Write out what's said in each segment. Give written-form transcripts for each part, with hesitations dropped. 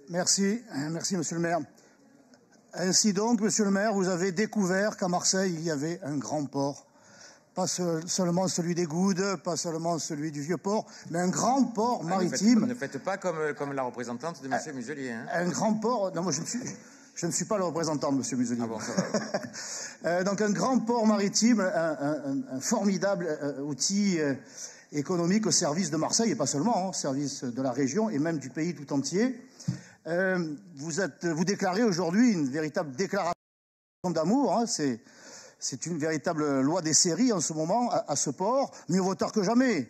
Merci, monsieur le maire. Ainsi donc, monsieur le maire, vous avez découvert qu'à Marseille, il y avait un grand port. Pas seulement celui des Goudes, pas seulement celui du Vieux-Port, mais un grand port maritime. Ne faites pas comme la représentante de monsieur Muselier. Hein. Un grand port... Non, moi je ne suis pas le représentant de monsieur Muselier. Ah bon, ça va. Donc un grand port maritime, un formidable outil économique au service de Marseille, et pas seulement, au service de la région et même du pays tout entier. Vous déclarez aujourd'hui une véritable déclaration d'amour, hein, c'est une véritable loi des séries en ce moment à ce port, mieux vaut tard que jamais.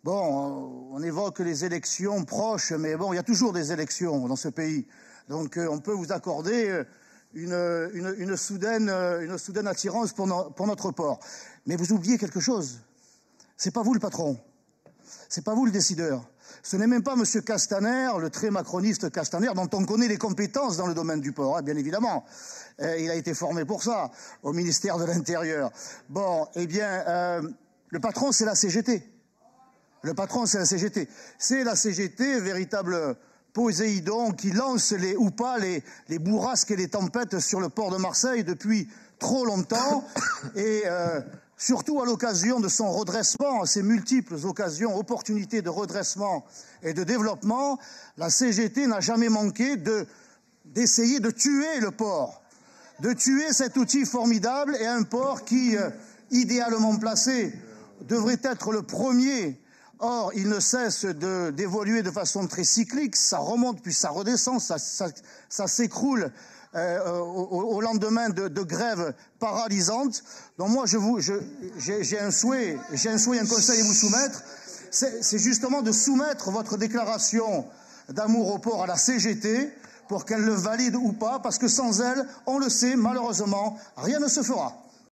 Bon, on évoque les élections proches, mais bon, il y a toujours des élections dans ce pays. Donc on peut vous accorder une soudaine attirance pour notre port. Mais vous oubliez quelque chose. C'est pas vous le patron. C'est pas vous le décideur. Ce n'est même pas M. Castaner, le très macroniste Castaner, dont on connaît les compétences dans le domaine du port, hein, bien évidemment. Il a été formé pour ça, au ministère de l'Intérieur. Bon, eh bien, le patron, c'est la CGT. Le patron, c'est la CGT. C'est la CGT, véritable Poséidon, qui lance les bourrasques et les tempêtes sur le port de Marseille depuis trop longtemps. Et surtout à l'occasion de son redressement, à ses multiples occasions, opportunités de redressement et de développement, la CGT n'a jamais manqué d'essayer de tuer le port, de tuer cet outil formidable et un port qui, idéalement placé, devrait être le premier. Or, il ne cesse d'évoluer de façon très cyclique, ça remonte puis ça redescend, ça s'écroule au lendemain de grèves paralysantes. Donc moi, j'ai un souhait, un conseil à vous soumettre, c'est justement de soumettre votre déclaration d'amour au port à la CGT pour qu'elle le valide ou pas, parce que sans elle, on le sait, malheureusement, rien ne se fera.